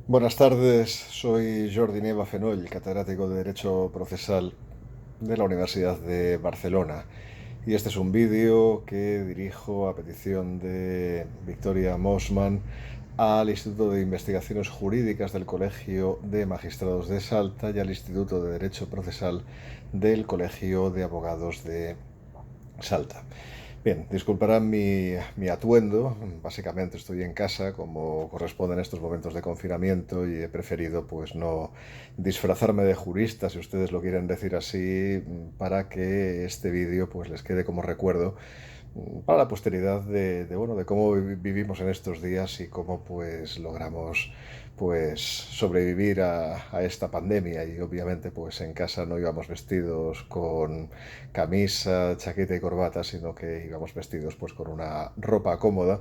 Buenas tardes, soy Jordi Nieva Fenoll, catedrático de Derecho Procesal de la Universidad de Barcelona. Y este es un vídeo que dirijo a petición de Victoria Mosman al Instituto de Investigaciones Jurídicas del Colegio de Magistrados de Salta y al Instituto de Derecho Procesal del Colegio de Abogados de Salta. Bien, disculparán mi atuendo. Básicamente estoy en casa, como corresponde en estos momentos de confinamiento, y he preferido pues no disfrazarme de jurista, si ustedes lo quieren decir así, para que este vídeo pues les quede como recuerdo para la posteridad bueno, de cómo vivimos en estos días y cómo pues logramos pues sobrevivir a esta pandemia. Y obviamente pues en casa no íbamos vestidos con camisa, chaqueta y corbata, sino que íbamos vestidos pues con una ropa cómoda,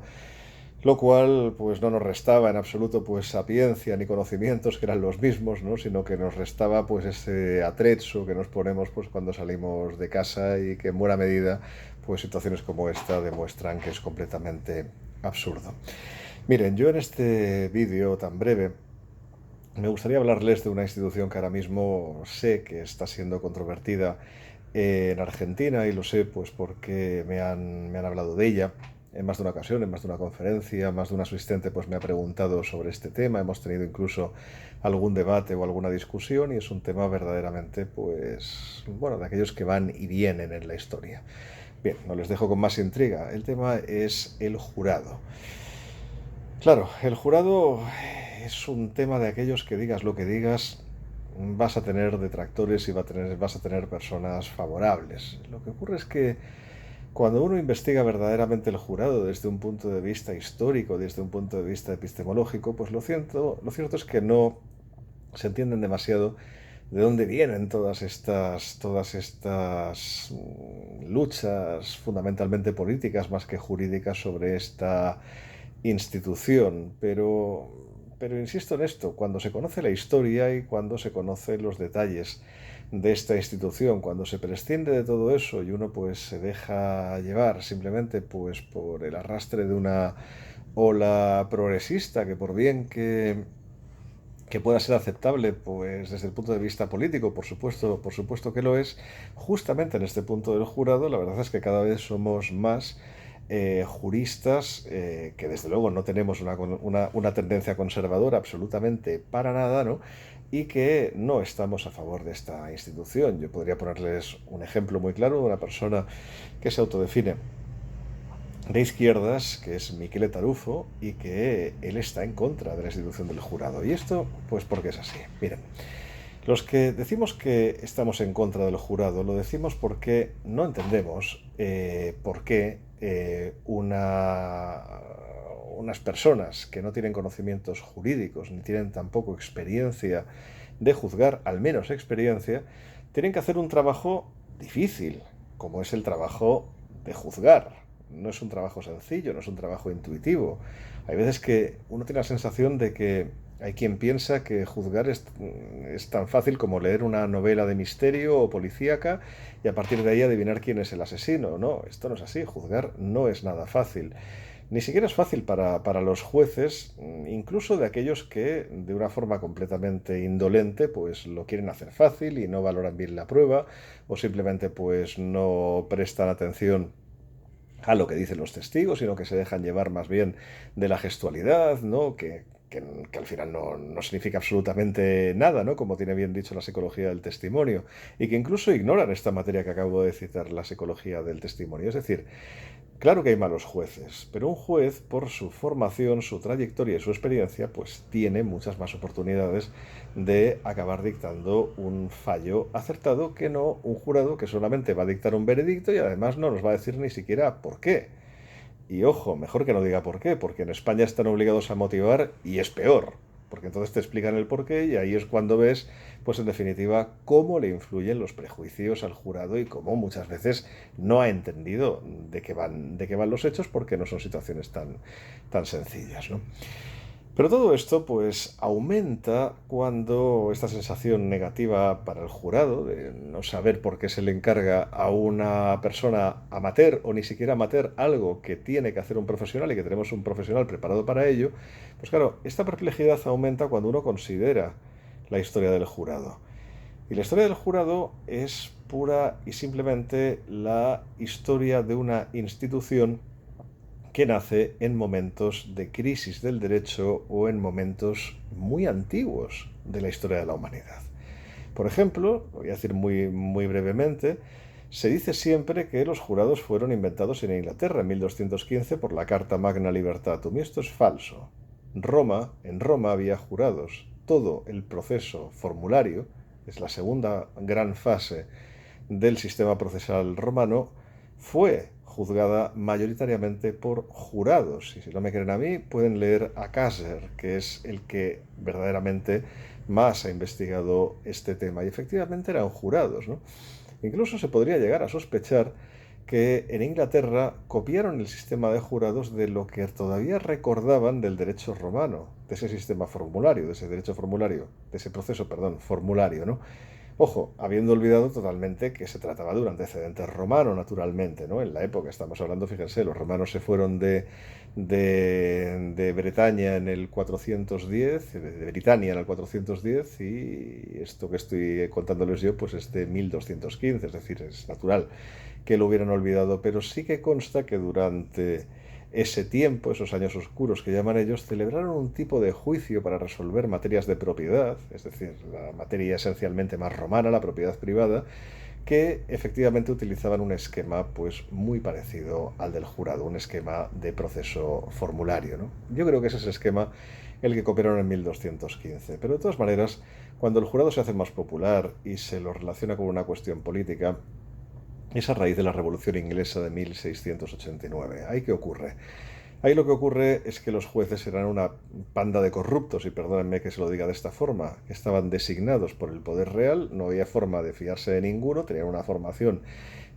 lo cual pues no nos restaba en absoluto pues sapiencia ni conocimientos que eran los mismos, ¿no? Sino que nos restaba pues ese atrezzo que nos ponemos pues cuando salimos de casa, y que en buena medida pues situaciones como esta demuestran que es completamente absurdo. Miren, yo en este vídeo tan breve me gustaría hablarles de una institución que ahora mismo sé que está siendo controvertida en Argentina, y lo sé pues porque me han hablado de ella en más de una ocasión, en más de una conferencia. Más de un asistente pues me ha preguntado sobre este tema, hemos tenido incluso algún debate o alguna discusión, y es un tema verdaderamente pues bueno, de aquellos que van y vienen en la historia. Bien, no les dejo con más intriga. El tema es el jurado. Claro, el jurado es un tema de aquellos que, digas lo que digas, vas a tener detractores y vas a tener personas favorables. Lo que ocurre es que cuando uno investiga verdaderamente el jurado desde un punto de vista histórico, desde un punto de vista epistemológico, pues lo cierto es que no se entienden demasiado de dónde vienen todas estas luchas fundamentalmente políticas más que jurídicas sobre esta institución. Pero insisto en esto: cuando se conoce la historia y cuando se conocen los detalles de esta institución, cuando se prescinde de todo eso y uno pues se deja llevar simplemente pues por el arrastre de una ola progresista, que por bien que pueda ser aceptable pues desde el punto de vista político, por supuesto que lo es. Justamente en este punto del jurado, la verdad es que cada vez somos más juristas, que desde luego no tenemos una tendencia conservadora absolutamente para nada, ¿no? Y que no estamos a favor de esta institución. Yo podría ponerles un ejemplo muy claro de una persona que se autodefine de izquierdas, que es Michele Tarufo, y que él está en contra de la institución del jurado. Y esto, pues porque es así. Miren, los que decimos que estamos en contra del jurado, lo decimos porque no entendemos por qué unas personas que no tienen conocimientos jurídicos ni tienen tampoco experiencia de juzgar, al menos experiencia, tienen que hacer un trabajo difícil, como es el trabajo de juzgar. No es un trabajo sencillo, no es un trabajo intuitivo. Hay veces que uno tiene la sensación de que hay quien piensa que juzgar es tan fácil como leer una novela de misterio o policíaca y a partir de ahí adivinar quién es el asesino. No, esto no es así. Juzgar no es nada fácil. Ni siquiera es fácil para los jueces, incluso de aquellos que de una forma completamente indolente pues lo quieren hacer fácil y no valoran bien la prueba, o simplemente pues no prestan atención a lo que dicen los testigos, sino que se dejan llevar más bien de la gestualidad, ¿no? Que al final no significa absolutamente nada, ¿no? Como tiene bien dicho la psicología del testimonio, y que incluso ignoran esta materia que acabo de citar, la psicología del testimonio. Es decir, claro que hay malos jueces, pero un juez, por su formación, su trayectoria y su experiencia, pues tiene muchas más oportunidades de acabar dictando un fallo acertado que no un jurado que solamente va a dictar un veredicto y además no nos va a decir ni siquiera por qué. Y ojo, mejor que no diga por qué, porque en España están obligados a motivar y es peor, porque entonces te explican el porqué y ahí es cuando ves, pues en definitiva, cómo le influyen los prejuicios al jurado y cómo muchas veces no ha entendido de qué van los hechos, porque no son situaciones tan sencillas, ¿no? Pero todo esto pues aumenta cuando esta sensación negativa para el jurado de no saber por qué se le encarga a una persona amateur o ni siquiera amateur algo que tiene que hacer un profesional y que tenemos un profesional preparado para ello, pues claro, esta perplejidad aumenta cuando uno considera la historia del jurado. Y la historia del jurado es pura y simplemente la historia de una institución que nace en momentos de crisis del derecho o en momentos muy antiguos de la historia de la humanidad. Por ejemplo, lo voy a decir muy brevemente, se dice siempre que los jurados fueron inventados en Inglaterra en 1215 por la Carta Magna Libertatum, y esto es falso. En Roma había jurados. Todo el proceso formulario, es la segunda gran fase del sistema procesal romano, fue juzgada mayoritariamente por jurados. Y si no me creen a mí, pueden leer a Caser, que es el que verdaderamente más ha investigado este tema. Y efectivamente eran jurados, ¿no? Incluso se podría llegar a sospechar que en Inglaterra copiaron el sistema de jurados de lo que todavía recordaban del derecho romano, de ese sistema formulario, de ese derecho formulario, de ese proceso, perdón, formulario, ¿no? Ojo, habiendo olvidado totalmente que se trataba de un antecedente romano, naturalmente, ¿no? En la época estamos hablando, fíjense, los romanos se fueron de Bretaña en el 410, de Britania en el 410, y esto que estoy contándoles yo, pues es de 1215, es decir, es natural que lo hubieran olvidado, pero sí que consta que durante ese tiempo, esos años oscuros que llaman ellos, celebraron un tipo de juicio para resolver materias de propiedad, es decir, la materia esencialmente más romana, la propiedad privada, que efectivamente utilizaban un esquema pues muy parecido al del jurado, un esquema de proceso formulario, ¿no? Yo creo que es ese esquema el que copiaron en 1215, pero de todas maneras, cuando el jurado se hace más popular y se lo relaciona con una cuestión política, es a raíz de la Revolución Inglesa de 1689. ¿Ahí qué ocurre? Ahí lo que ocurre es que los jueces eran una panda de corruptos, y perdónenme que se lo diga de esta forma, que estaban designados por el poder real, no había forma de fiarse de ninguno, tenían una formación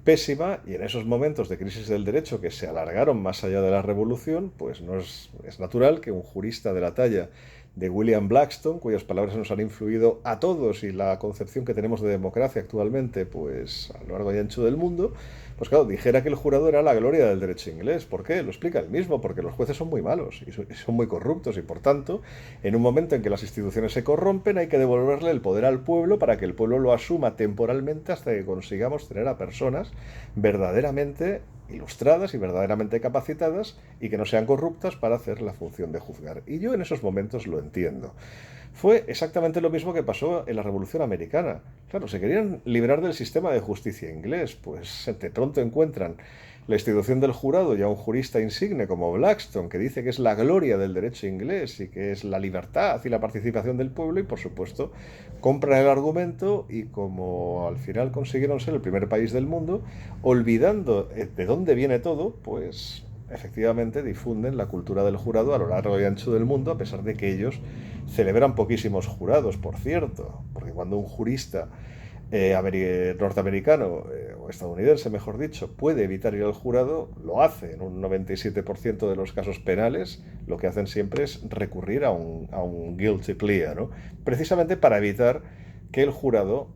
pésima, y en esos momentos de crisis del derecho que se alargaron más allá de la revolución, pues no es natural que un jurista de la talla de William Blackstone, cuyas palabras nos han influido a todos y la concepción que tenemos de democracia actualmente, pues a lo largo y ancho del mundo, pues claro, dijera que el jurado era la gloria del derecho inglés. ¿Por qué? Lo explica él mismo, porque los jueces son muy malos y son muy corruptos, y por tanto, en un momento en que las instituciones se corrompen, hay que devolverle el poder al pueblo para que el pueblo lo asuma temporalmente hasta que consigamos tener a personas verdaderamente ilustradas y verdaderamente capacitadas y que no sean corruptas para hacer la función de juzgar. Y yo en esos momentos lo entiendo. Fue exactamente lo mismo que pasó en la Revolución Americana. Claro, se querían librar del sistema de justicia inglés, pues de pronto encuentran la institución del jurado y a un jurista insigne como Blackstone, que dice que es la gloria del derecho inglés y que es la libertad y la participación del pueblo, y por supuesto compran el argumento, y como al final consiguieron ser el primer país del mundo, olvidando de dónde viene todo, pues efectivamente difunden la cultura del jurado a lo largo y ancho del mundo, a pesar de que ellos celebran poquísimos jurados, por cierto, porque cuando un jurista norteamericano o estadounidense, mejor dicho, puede evitar ir al jurado, lo hace. En un 97% de los casos penales, lo que hacen siempre es recurrir a un guilty plea, ¿no? Precisamente para evitar que el jurado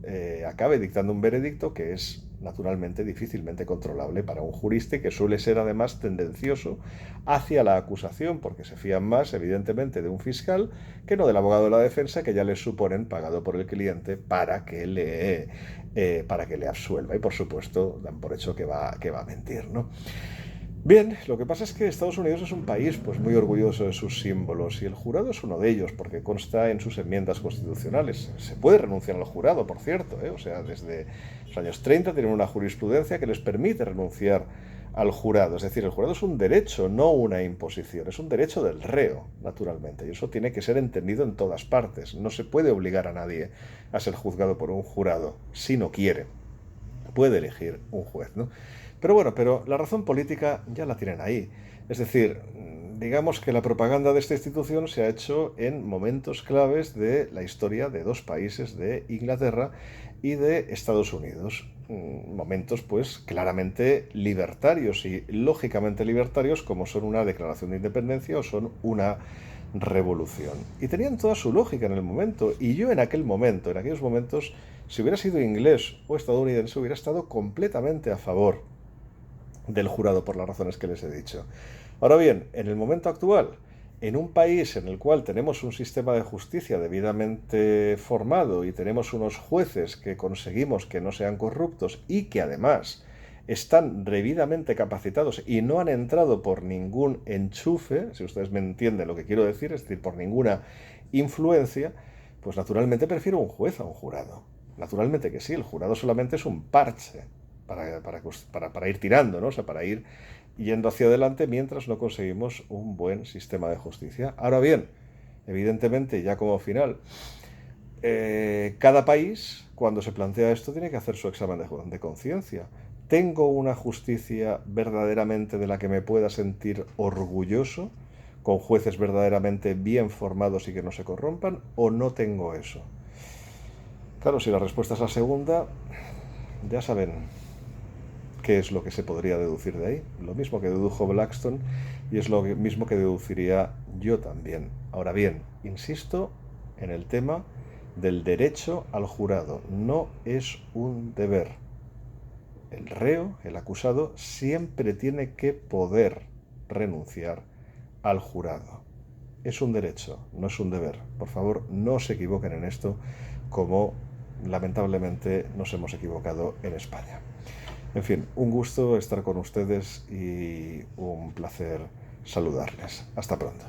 acabe dictando un veredicto que es naturalmente difícilmente controlable para un jurista, y que suele ser además tendencioso hacia la acusación, porque se fían más evidentemente de un fiscal que no del abogado de la defensa, que ya les suponen pagado por el cliente para que le absuelva, y por supuesto dan por hecho que va a mentir, ¿no? Bien, lo que pasa es que Estados Unidos es un país pues muy orgulloso de sus símbolos, y el jurado es uno de ellos porque consta en sus enmiendas constitucionales. Se puede renunciar al jurado, por cierto, ¿eh? O sea, desde los años 30 tienen una jurisprudencia que les permite renunciar al jurado. Es decir, el jurado es un derecho, no una imposición, es un derecho del reo, naturalmente, y eso tiene que ser entendido en todas partes. No se puede obligar a nadie a ser juzgado por un jurado si no quiere. Puede elegir un juez, ¿no? Pero bueno, pero la razón política ya la tienen ahí. Es decir, digamos que la propaganda de esta institución se ha hecho en momentos claves de la historia de dos países, de Inglaterra y de Estados Unidos. Momentos pues claramente libertarios y lógicamente libertarios, como son una declaración de independencia o son una revolución. Y tenían toda su lógica en el momento. Y yo en aquel momento, en aquellos momentos, si hubiera sido inglés o estadounidense, hubiera estado completamente a favor del jurado por las razones que les he dicho. Ahora bien, en el momento actual, en un país en el cual tenemos un sistema de justicia debidamente formado y tenemos unos jueces que conseguimos que no sean corruptos y que además están debidamente capacitados y no han entrado por ningún enchufe, si ustedes me entienden lo que quiero decir, es decir, por ninguna influencia, pues naturalmente prefiero un juez a un jurado. Naturalmente que sí, el jurado solamente es un parche para ir tirando, ¿no? O sea, para ir yendo hacia adelante mientras no conseguimos un buen sistema de justicia. Ahora bien, evidentemente, ya como final, cada país, cuando se plantea esto, tiene que hacer su examen de conciencia. ¿Tengo una justicia verdaderamente de la que me pueda sentir orgulloso, con jueces verdaderamente bien formados y que no se corrompan, o no tengo eso? Claro, si la respuesta es la segunda, ya saben qué es lo que se podría deducir de ahí. Lo mismo que dedujo Blackstone y es lo mismo que deduciría yo también. Ahora bien, insisto en el tema del derecho al jurado. No es un deber. El reo, el acusado, siempre tiene que poder renunciar al jurado. Es un derecho, no es un deber. Por favor, no se equivoquen en esto, como lamentablemente nos hemos equivocado en España. En fin, un gusto estar con ustedes y un placer saludarles. Hasta pronto.